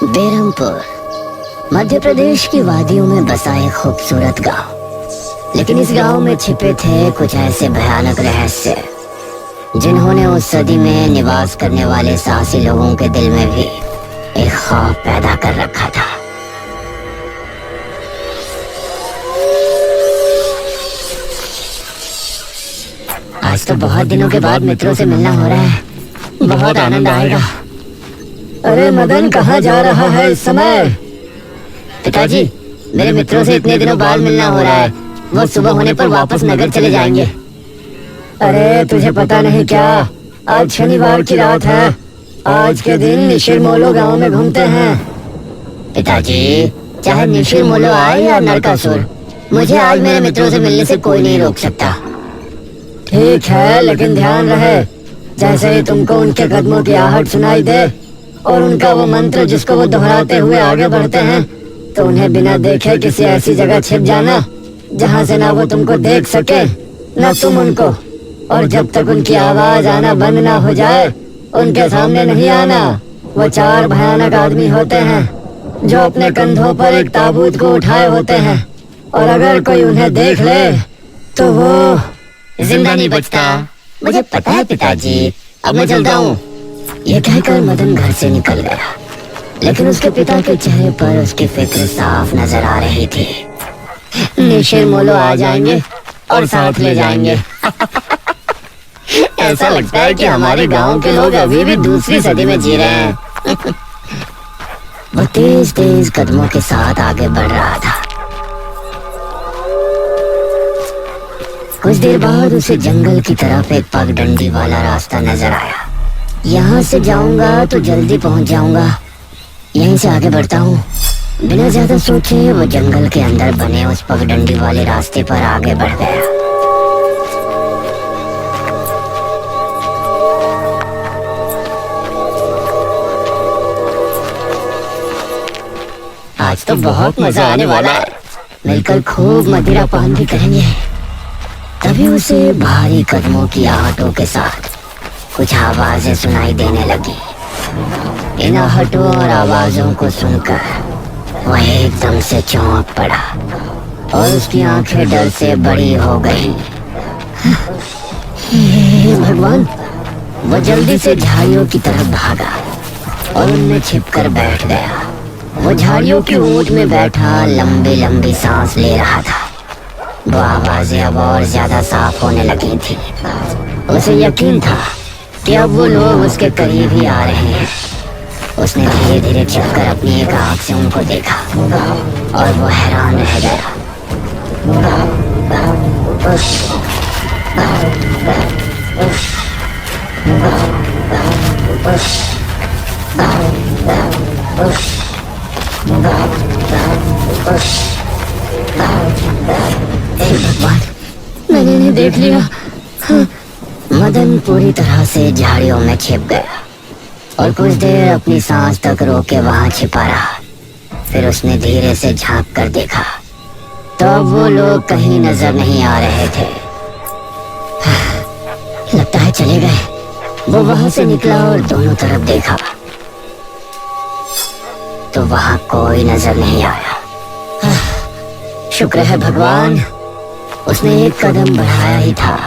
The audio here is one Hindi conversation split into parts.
बेरमपुर मध्य प्रदेश की वादियों में बसा एक खूबसूरत गांव। लेकिन इस गांव में छिपे थे कुछ ऐसे भयानक रहस्य जिन्होंने उस सदी में निवास करने वाले साहसी लोगों के दिल में भी एक खौफ पैदा कर रखा था। आज तो बहुत दिनों के बाद मित्रों से मिलना हो रहा है, बहुत आनंद आएगा। अरे मदन, कहाँ जा रहा है इस समय? पिताजी, मेरे मित्रों से इतने दिनों बाद मिलना हो रहा है। वो सुबह होने पर वापस नगर चले जाएंगे। अरे तुझे पता नहीं क्या, आज शनिवार की रात है। आज के दिन निशिर मोलो गांव में घूमते हैं। पिताजी, चाहे निशिर मोलो आए या नरकासुर, मुझे आज मेरे मित्रों से मिलने से कोई नहीं रोक सकता। ठीक है, लेकिन ध्यान रहे, जैसे ही तुमको उनके कदमों की आहट सुनाई दे और उनका वो मंत्र जिसको वो दोहराते हुए आगे बढ़ते हैं, तो उन्हें बिना देखे किसी ऐसी जगह छिप जाना जहाँ से ना वो तुमको देख सके ना तुम उनको। और जब तक उनकी आवाज आना बंद ना हो जाए, उनके सामने नहीं आना। वो 4 भयानक आदमी होते हैं जो अपने कंधों पर एक ताबूत को उठाए होते हैं, और अगर कोई उन्हें देख ले तो वो जिंदा नहीं बचता। मुझे पता है पिताजी, अब मैं चलता हूँ। ये कहकर मदन घर से निकल गया, लेकिन उसके पिता के चेहरे पर उसकी फिक्र साफ नजर आ रही थी। निशिर मोलो आ जाएंगे और साथ ले जाएंगे। ऐसा लगता है कि हमारे गांव के लोग अभी भी दूसरी सदी में जी रहे हैं। वो तेज तेज कदमों के साथ आगे बढ़ रहा था। कुछ देर बाद उसे जंगल की तरफ एक पगडंडी वाला रास्ता नजर आया। यहाँ से जाऊंगा तो जल्दी पहुंच जाऊंगा, यहीं से आगे बढ़ता हूँ। बिना ज्यादा सोचे वो जंगल के अंदर बने उस पगडंडी वाले रास्ते पर आगे बढ़ गया। आज तो बहुत मजा आने वाला है, मिलकर खूब मदिरा पान भी करेंगे। तभी उसे भारी कदमों की आहटों के साथ कुछ आवाजें सुनाई देने लगी। इन आहटों और आवाजों को सुनकर वह एकदम से चौंक पड़ा और उसकी आंखें डर से बड़ी हो गईं। हे भगवान! वो जल्दी से झाड़ियों की तरफ भागा और उनमें छिपकर बैठ गया। वो झाड़ियों की ऊंट में बैठा लंबी लंबी सांस ले रहा था। वो आवाजें अब और ज्यादा साफ होने लगी थी। उसे यकीन था कि अब वो लोग उसके करीब ही आ रहे हैं। उसने धीरे धीरे छिपकर अपनी एक आंख से उनको देखा और वो हैरान रह गया। भगवान, मैंने इन्हें देख लिया। मदन पूरी तरह से झाड़ियों में छिप गया और कुछ देर अपनी सांस तक रोके वहां छिपा रहा। फिर उसने धीरे से झांक कर देखा तो अब वो लोग कहीं नजर नहीं आ रहे थे। लगता है चले गए। वो वहां से निकला और दोनों तरफ देखा तो वहां कोई नजर नहीं आया। शुक्र है भगवान, उसने एक कदम बढ़ाया ही था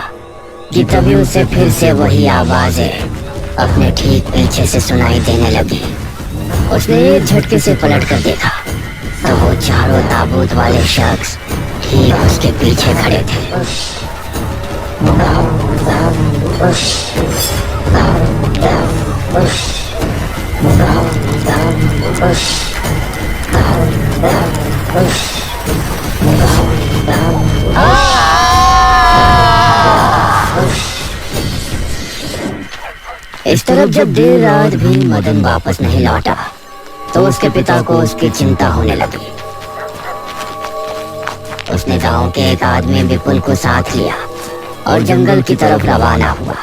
कि तभी उसे फिर से वही आवाजें अपने ठीक पीछे से सुनाई देने लगी। उसने एक झटके से पलट कर देखा तो वो चारों ताबूत वाले शख्स ठीक उसके पीछे खड़े थे। इस तरफ जब देर रात भी मदन वापस नहीं लौटा तो उसके पिता को उसकी चिंता होने लगी। उसने गांव के एक आदमी विपुल को साथ लिया और जंगल की तरफ रवाना हुआ।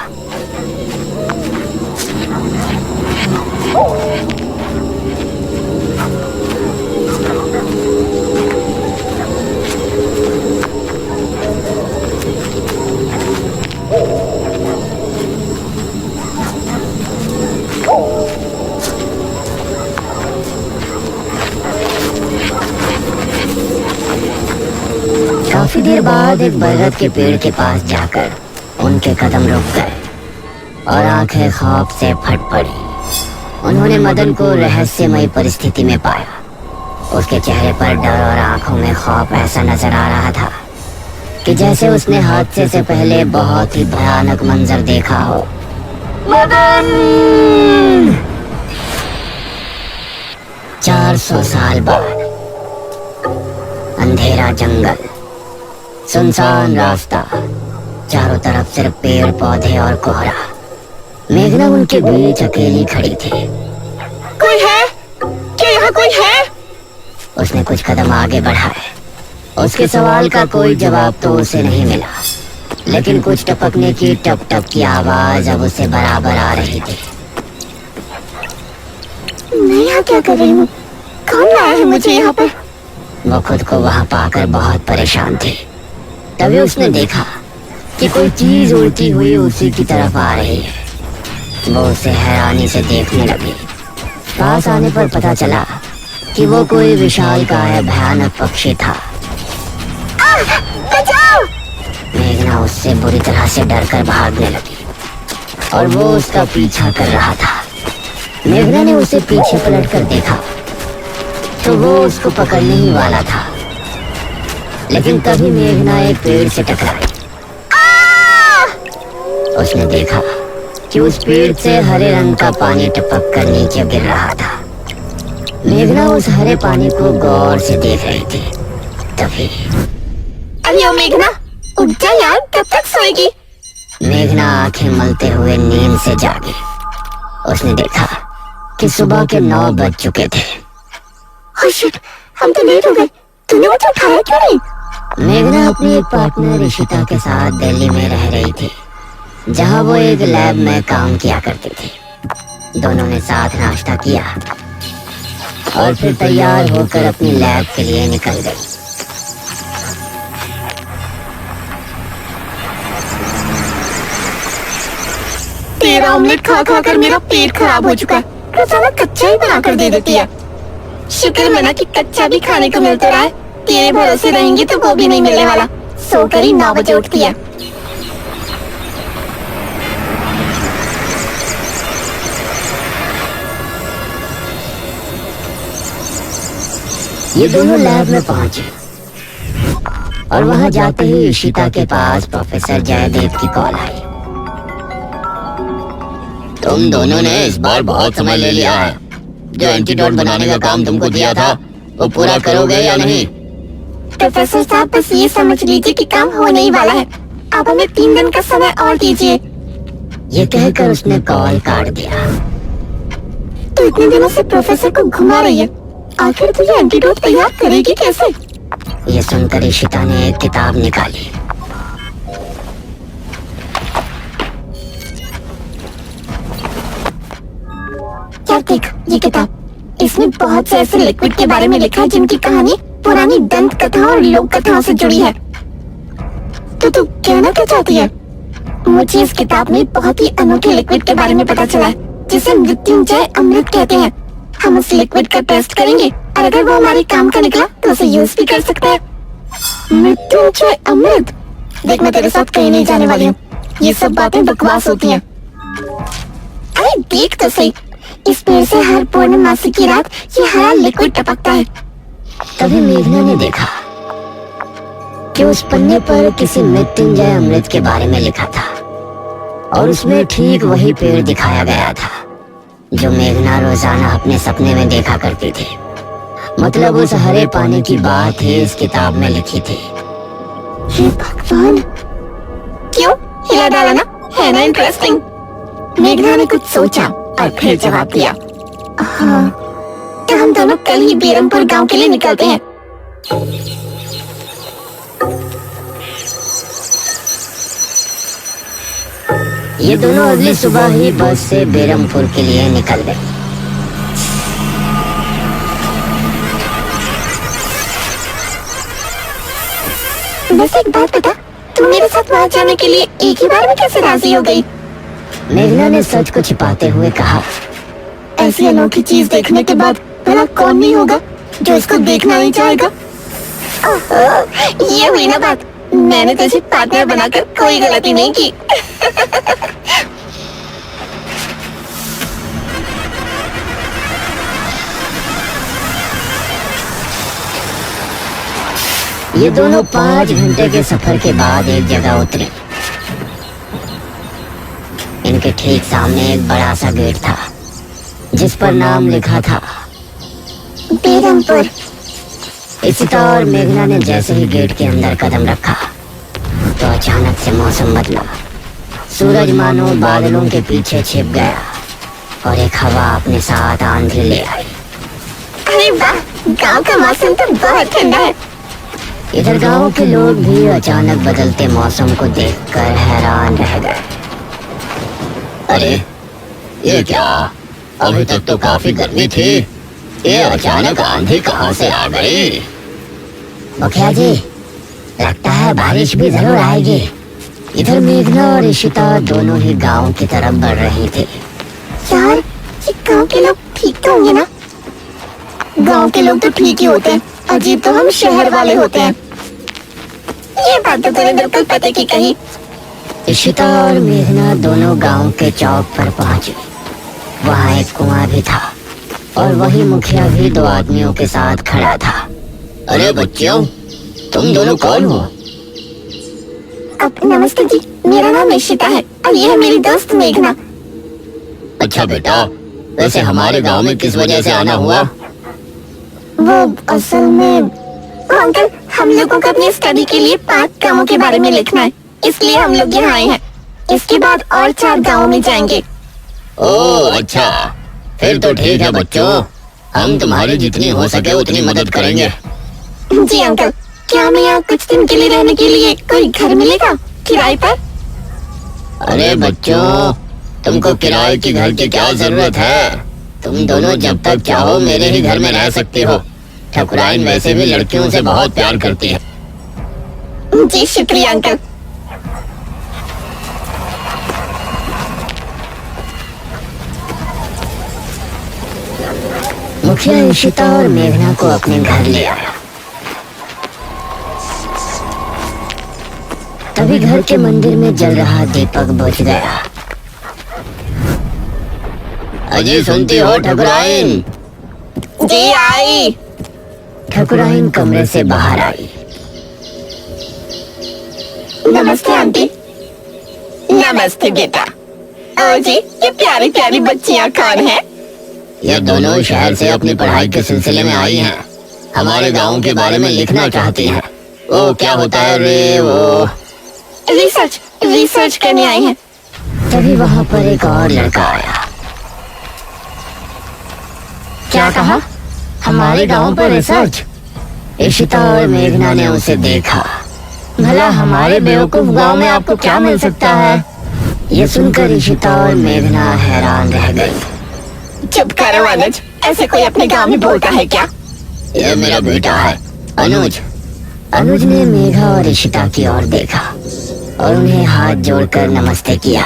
देर बाद एक बरगद के पेड़ के पास जाकर उनके कदम रुक गए और आंखें खौफ से फट पड़ी। उन्होंने मदन को रहस्यमय परिस्थिति में पाया। उसके चेहरे पर डर और आंखों में खौफ ऐसा नजर आ रहा था कि जैसे उसने हादसे से पहले बहुत ही भयानक मंजर देखा हो। मदन! 400 साल बाद अंधेरा जंगल, सुनसान रास्ता, चारों तरफ सिर्फ पेड़ पौधे और कोहरा। मेघना उनके बीच अकेली खड़ी थी। कोई है? क्या यहाँ कोई है? उसने कुछ कदम आगे बढ़ाए। उसके सवाल का कोई जवाब तो उसे नहीं मिला, लेकिन कुछ टपकने की टप टप की आवाज अब उसे बराबर आ रही थी। मैं यहाँ क्या कर रही हूँ? कौन लाया है मुझे यहाँ पर? वो खुद को वहाँ पाकर बहुत परेशान थी। तभी उसने देखा कि कोई चीज उड़ती हुई उसी की तरफ आ रही है। वो उसे हैरानी से देखने लगी। पास आने पर पता चला कि वो कोई विशालकाय भयानक पक्षी था। बचाओ! मेघना उससे बुरी तरह से डरकर भागने लगी और वो उसका पीछा कर रहा था। मेघना ने उसे पीछे पलटकर देखा तो वो उसको पकड़ने ही वाला था, लेकिन तभी मेघना एक पेड़ से टकराई। उसने देखा कि उस पेड़ से हरे रंग का पानी टपक कर नीचे गिर रहा था। मेघना उस हरे पानी को गौर से देख रही थी। तभी अरे मेघना, उठ जा यार, कब तक सोएगी? मेघना आंखें मलते हुए नींद से जागी। उसने देखा कि सुबह के 9 बज चुके थे। ओह शिट, हम तो लेट हो गए। तूने मुझे उठाया क्यों नहीं? मेघना अपनी एक पार्टनर ऋषिता के साथ दिल्ली में रह रही थी, जहां वो एक लैब में काम किया करती थी। दोनों ने साथ नाश्ता किया और फिर तैयार होकर अपनी लैब के लिए निकल गई। तेरा ऑमलेट खा खा कर मेरा पेट खराब हो चुका है। रोजाना कच्चा ही बना कर दे देती है। शुक्र मना कि कच्चा भी खाने को मिलता रहा है। तेरे भरोसे रहेंगे तो वो भी नहीं मिलने वाला। सोकर ही 9 बजे उठती है। ये दोनों लैब में पहुंचे और वहां जाते ही ईशिता के पास प्रोफेसर जयदेव की कॉल आई। तुम दोनों ने इस बार बहुत समय ले लिया है। जो एंटीडोट बनाने का काम तुमको दिया था वो पूरा करोगे या नहीं? प्रोफेसर साहब, बस ये समझ लीजिए कि काम होने ही वाला है। आप हमें 3 दिन का समय और दीजिए। ये कहकर उसने कॉल काट दिया। तो इतने दिनों से प्रोफेसर को घुमा रही है, आखिर तुझे एंटीडोट तैयार करेगी कैसे? ये सुनकर ईशिता ने एक किताब निकाली। क्या देख ये किताब, इसमें बहुत से ऐसे लिक्विड के बारे में लिखा है जिनकी कहानी पुरानी दंत कथा और लोक कथाओं से जुड़ी है। तो तू कहना क्या चाहती है? मुझे इस किताब में बहुत ही अनोखे लिक्विड के बारे में पता चला है, जिसे मृत्युंजय अमृत कहते हैं। हम उस लिक्विड का टेस्ट करेंगे और अगर वो हमारे काम का निकला तो उसे यूज भी कर सकते हैं। मृत्युंजय अमृत? देख, मैं तेरे साथ कहीं नहीं जाने वाली हूँ। ये सब बातें बकवास होती हैं। अरे देख तो सही, इस पेड़ से हर पूर्णमासी की रात ये हरा लिक्विड टपकता है। तभी मेघना ने देखा कि उस पन्ने पर किसी मृत्युंजय अमृत के बारे में लिखा था और उसमें ठीक वही पेड़ दिखाया गया था जो मेघना रोजाना अपने सपने में देखा करती थी। मतलब उस हरे पानी की बात ही इस किताब में लिखी थी। हे भगवान, क्यों हिला डाला ना? है ना इंटरेस्टिंग? मेघना ने कुछ सोचा और फिर जवाब दिया। हाँ, तो हम दोनों कल ही बीरमपुर गांव के लिए निकलते हैं। ये दोनों अगली सुबह ही बस से बेरमपुर के लिए निकल गए। बस एक बात बता, तू मेरे साथ वहाँ जाने के लिए एक ही बार में कैसे राजी हो गई? मेघना ने सच को छिपाते हुए कहा। ऐसी अनोखी चीज देखने के बाद भला कौन नहीं होगा जो इसको देखना नहीं चाहेगा? ओहो, ये हुई ना बात। मैंने तुझे पार्टनर बनाकर कोई गलती नहीं की। ये दोनों 5 घंटे के सफर के बाद एक जगह उतरे। इनके ठीक सामने एक बड़ा सा गेट था जिस पर नाम लिखा था बेरमपुर। इशिता और मेघना ने जैसे ही गेट के अंदर कदम रखा तो अचानक से मौसम बदला। सूरज मानो बादलों के पीछे छिप गया और एक हवा अपने साथ आंधी ले आई। अरे वाह, गांव का मौसम तो बहुत ठंडा है। इधर गांव के लोग भी अचानक बदलते मौसम को देखकर हैरान रह गए। अरे ये क्या, अभी तक तो काफी गर्मी थी, ये अचानक आंधी कहां से आ गई? मुखिया जी, लगता है बारिश भी जरूर आएगी। इधर मेघना और इशिता दोनों ही गांव की तरफ बढ़ रही थी। यार, ये गांव के लोग ठीक तो होंगे ना? गांव के लोग तो ठीक ही होते हैं, अजीब तो हम शहर वाले होते हैं। ये बात तो तूने बिल्कुल पते की कही। इशिता और मेघना दोनों गांव के चौक पर पहुंचे। वहाँ एक कुआं भी था और वही मुखिया भी 2 आदमियों के साथ खड़ा था। अरे बच्चों, तुम दोनों कौन हो? अब नमस्ते जी, मेरा नाम इशिता है और ये है मेरी दोस्त मेघना। अच्छा बेटा, वैसे हमारे गांव में किस वजह से आना हुआ? वो असल में अंकल, हम लोगों को अपनी स्टडी के लिए 5 गांवों के बारे में लिखना है, इसलिए हम लोग यहाँ आए हैं। इसके बाद और 4 गांवों में जाएंगे। ओह अच्छा, फिर तो ठीक है बच्चों, हम तुम्हारी जितनी हो सके उतनी मदद करेंगे। जी अंकल, क्या हमें यहाँ कुछ दिन के लिए रहने के लिए कोई घर मिलेगा किराए पर? अरे बच्चों, तुमको किराए की घर की क्या जरूरत है? तुम दोनों जब तक चाहो मेरे ही घर में रह सकती हो। ठकुराइन वैसे भी लड़कियों से बहुत प्यार करती है। जी शुक्रिया अंकल। मुखिया इशिता और मेघना को अपने घर ले आया। तभी घर के मंदिर में जल रहा दीपक बुझ गया। अजी सुनती हो ठकुराइन? जी आई। ठकुराइन कमरे से बाहर आई। नमस्ते आंटी। नमस्ते बेटा। ओ जी, ये प्यारी प्यारी बच्चियाँ कौन है? ये दोनों शहर से अपनी पढ़ाई के सिलसिले में आई हैं। हमारे गांव के बारे में लिखना चाहती हैं। वो क्या होता है रे, वो रिसर्च करने आई हैं। तभी वहाँ पर एक और लड़का आया। क्या कहा? हमारे गांव पर रिसर्च? इशिता और मेघना ने उसे देखा। भला हमारे बेवकूफ गांव में आपको क्या मिल सकता है? ये सुनकर इशिता और मेघना हैरान रह गई। चुप करो अनुज, ऐसे कोई अपने गांव में बोलता है क्या? ये मेरा बेटा है अनुज। अनुज ने मेघा और इशिता की ओर देखा और उन्हें हाथ जोड़कर नमस्ते किया।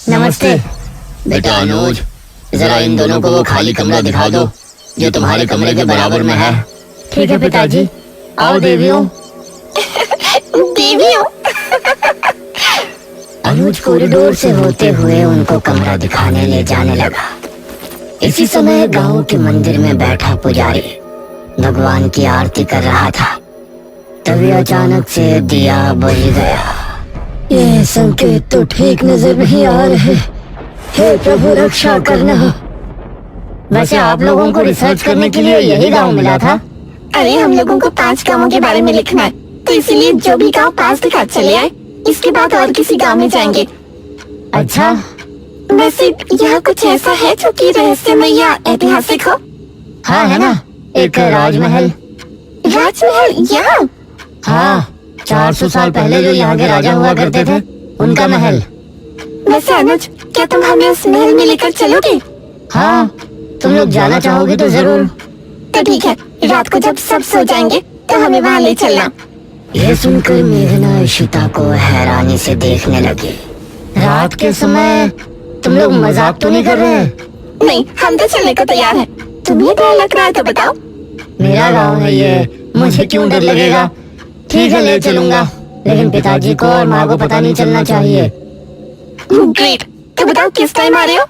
नमस्ते बेटा अनुज, जरा इन दोनों को वो खाली कमरा दिखा दो जो तुम्हारे कमरे के बराबर में है। ठीक है पिताजी, आओ देवियों। देवियों? अनुज कॉरिडोर से होते हुए उनको कमरा दिखाने ले जाने लगा। इसी समय गांव के मंदिर में बैठा पुजारी भगवान की आरती कर रहा था। तभी अचानक से दिया बुझ गया। ये संकेत तो ठीक नजर नहीं आ रहे। हे प्रभु रक्षा करना। वैसे आप लोगों को रिसर्च करने के लिए यही गांव मिला था? अरे हम लोगों को 5 गांवों के बारे में लिखना है, तो इसीलिए जो भी गांव पास दिखा चले आए। इसके बाद और किसी गांव में जाएंगे। अच्छा, वैसे यहाँ कुछ ऐसा है जो कि रहस्यमय या ऐतिहासिक हो? हाँ है ना, एक राजमहल। राजमहल यहाँ? हाँ, 400 साल पहले जो यहाँ के राजा हुआ करते थे, उनका महल। वैसे अनुज, क्या तुम हमें उस महल में लेकर चलोगे? हाँ, तुम लोग जाना चाहोगे तो जरूर। तो ठीक है, रात को जब सब सो जाएंगे तो हमें वहाँ ले चलना। ये सुनकर मेघना इशिता को हैरानी से देखने लगी। रात के समय तुम लोग मजाक तो नहीं कर रहे? नहीं, हम तो चलने को तैयार हैं। तुम्हें डर लग रहा है तो बताओ। मेरा गांव है ये, मुझे क्यों डर लगेगा? ठीक है, ले चलूंगा। लेकिन पिताजी को और माँ को पता नहीं चलना चाहिए। ग्रेट, तो बताओ किस टाइम आ रहे हो?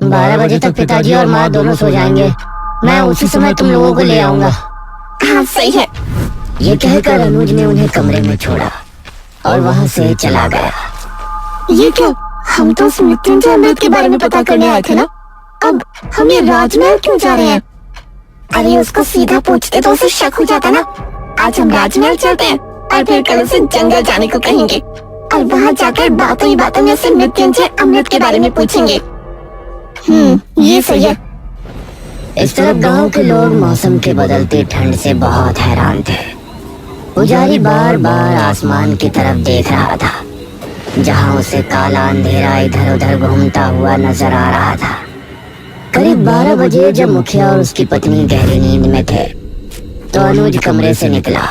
12 बजे तक पिताजी और माँ दोनों सो जाएंगे। मैं उसी समय तुम लोगों को ले आऊंगा। हाँ सही है। ये कहकर अनुज ने उन्हें कमरे में छोड़ा और वहां से चला गया। ये क्या? हम तो उस मृत्युंजय अमृत के बारे में पता करने आए थे ना। अब हम ये राजमहल क्यों जा रहे हैं? अरे उसको सीधा पूछते तो उसे शक हो जाता ना। आज हम राजमहल चलते हैं और फिर कल उसे जंगल जाने को कहेंगे और वहाँ जाकर बातों ही बातों में उसे मृत्युंजय अमृत के बारे में पूछेंगे। ये सही है। इस तरफ गांव के लोग मौसम के बदलते ठंड से बहुत हैरान थे। पुजारी बार बार आसमान की तरफ देख रहा था, जहां उसे काला अंधेरा इधर उधर घूमता हुआ नजर आ रहा था। करीब 12 बजे जब मुखिया और उसकी पत्नी गहरी नींद में थे, तो अनुज कमरे से निकला।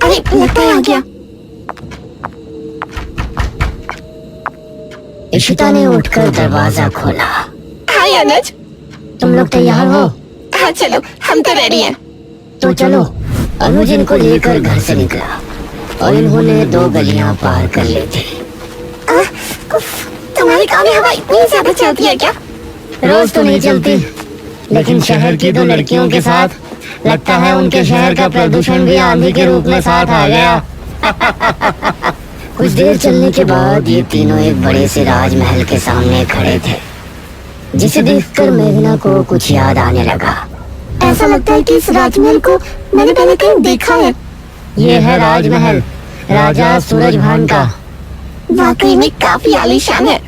अरे लगता है आ गया। इशिता ने उठकर दरवाजा खोला। हाय अनुज। तुम लोग तैयार हो? हाँ चलो, हम तो रेडी हैं। तो चलो। अनुज इनको लेकर घर से निकला और इन्होंने 2 गलियां पार कर ली थी। तुम्हारी गाँव में हवा इतनी ज्यादा चलती है क्या? रोज तो नहीं चलती, लेकिन शहर की 2 लड़कियों के साथ लगता है उनके शहर का प्रदूषण भी आंधी के रूप में साथ आ गया। कुछ देर चलने के बाद ये तीनों एक बड़े से राजमहल के सामने खड़े थे, जिसे देखकर मेघना को कुछ याद आने लगा। ऐसा लगता है कि इस राजमहल को मैंने पहले कहीं देखा है। ये है राजमहल, राजा सूरजभान का। वाकई में काफी आलीशान है।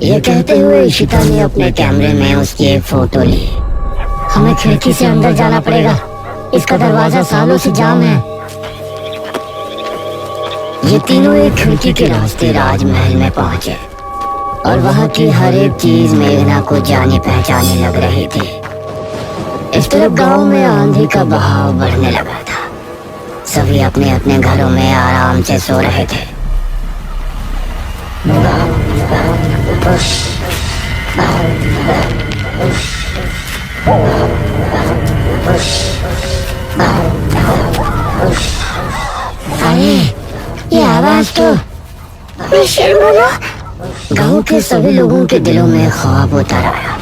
ये कहते हुए इशिता ने अपने कैमरे में उसकी एक फोटो ली। हमें खिड़की से अंदर जाना पड़ेगा, इसका दरवाजा सालों से जाम है। ये तीनों एक खिड़की के रास्ते राजमहल में पहुंचे और वहां की हर एक चीज मेघना को जाने पहचाने लग रही थी। इस तरफ गांव में आंधी का बहाव बढ़ने लगा था। सभी अपने अपने घरों में आराम से सो रहे थे। अरे ये आवाज तो गांव के सभी लोगों के दिलों में खौफ उतर आया।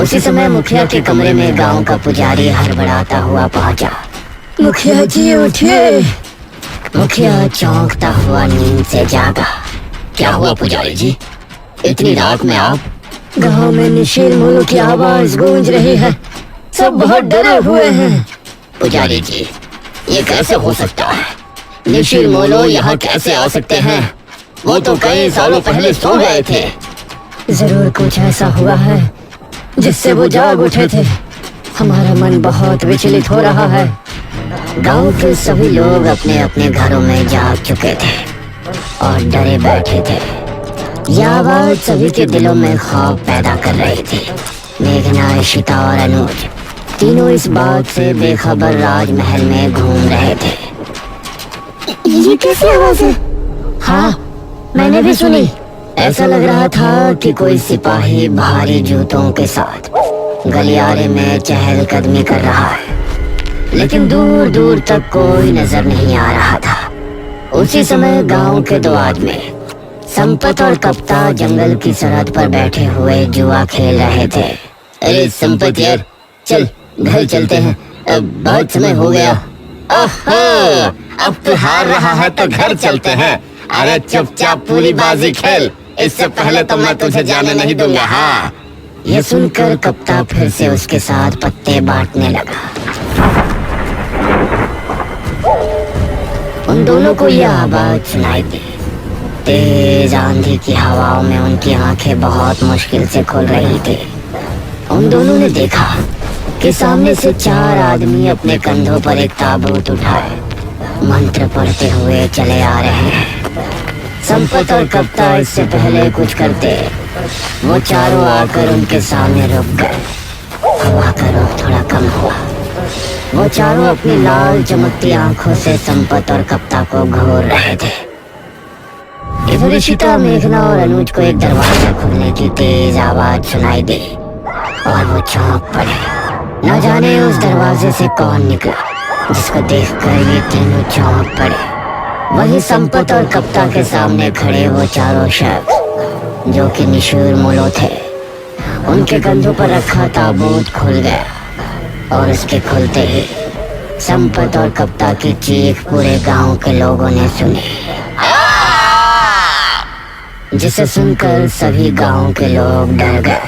उसी समय मुखिया के कमरे में गांव का पुजारी हड़बड़ाता हुआ पहुंचा। मुखिया जी उठिए। मुखिया चौंकता हुआ नींद से जागा। क्या हुआ पुजारी जी, इतनी रात में आप? गांव में निशील मुल्क की आवाज गूंज रही है, सब बहुत डरे हुए हैं। पुजारी जी, ये कैसे हो सकता है? निशील मोलो यहाँ कैसे आ सकते हैं? वो तो कई सालों पहले सो गए थे। जरूर कुछ ऐसा हुआ है जिससे वो जाग उठे थे। हमारा मन बहुत विचलित हो रहा है। गांव के सभी लोग अपने अपने घरों में जाग चुके थे और डरे बैठे थे। यह आवाज सभी के दिलों में खौफ पैदा कर रही थी। मेघना, इशिता और अनुज तीनों इस बात से बेखबर राजमहल में घूम रहे थे। ये कैसी आवाज है? हाँ, मैंने भी सुनी। ऐसा लग रहा था कि कोई सिपाही भारी जूतों के साथ गलियारे में चहलकदमी कर रहा है, लेकिन दूर दूर तक कोई नजर नहीं आ रहा था। उसी समय गांव के 2 आदमी संपत और कप्ता जंगल की सरहद पर बैठे हुए जुआ खेल रहे थे। अरे संपत यार, चल घर चलते हैं, अब बहुत समय हो गया। ओहो, अब तू हार रहा है तो घर चलते हैं। अरे चुपचाप पूरी बाजी खेल, इससे पहले तो मैं तुझे जाने नहीं दूंगा। हाँ। ये सुनकर कप्ता फिर से उसके साथ पत्ते बांटने लगा। उन दोनों को यह आवाज सुनाई दी। तेज आंधी की हवाओं में उनकी आंखें बहुत मुश्किल से खुल रही थी। उन दोनों ने देखा कि सामने से 4 आदमी अपने कंधों पर एक ताबूत उठाए मंत्र पढ़ते हुए चले आ रहे हैं। संपत और कप्ता इससे पहले कुछ करते, वो चारों आकर उनके सामने रुक गए। हवा का रुख थोड़ा कम हुआ। वो चारों अपनी लाल चमकती आंखों से संपत और कप्ता को घूर रहे थे। इधर इशिता, मेघना और अनुज को एक दरवाजा खुलने की तेज आवाज सुनाई दी और वो चौंक पड़े। न जाने उस दरवाजे से कौन निकला जिसको देखकर ये तीनों चौंक पड़े। वही संपत और कप्ता के सामने खड़े वो चारों शख्स जो कि निशूर मोलो थे। उनके कंधों पर रखा ताबूत खुल गया और उसके खुलते ही संपत और कप्ता की चीख पूरे गांव के लोगों ने सुनी, जिसे सुनकर सभी गांव के लोग डर गए।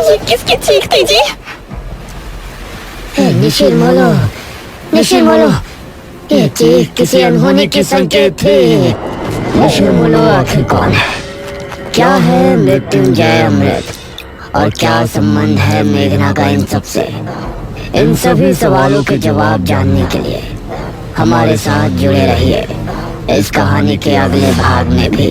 ये किसकी चीख थी जी? निशिर मोलो, निशिर मोलो, ये चीख किसी अनहोनी की संकेत थी। निशिर मोलो आखिर कौन है? क्या है मृत्युंजय अमृत और क्या संबंध है मेघना का इन सब से? इन सभी सवालों के जवाब जानने के लिए हमारे साथ जुड़े रहिए इस कहानी के अगले भाग में भी।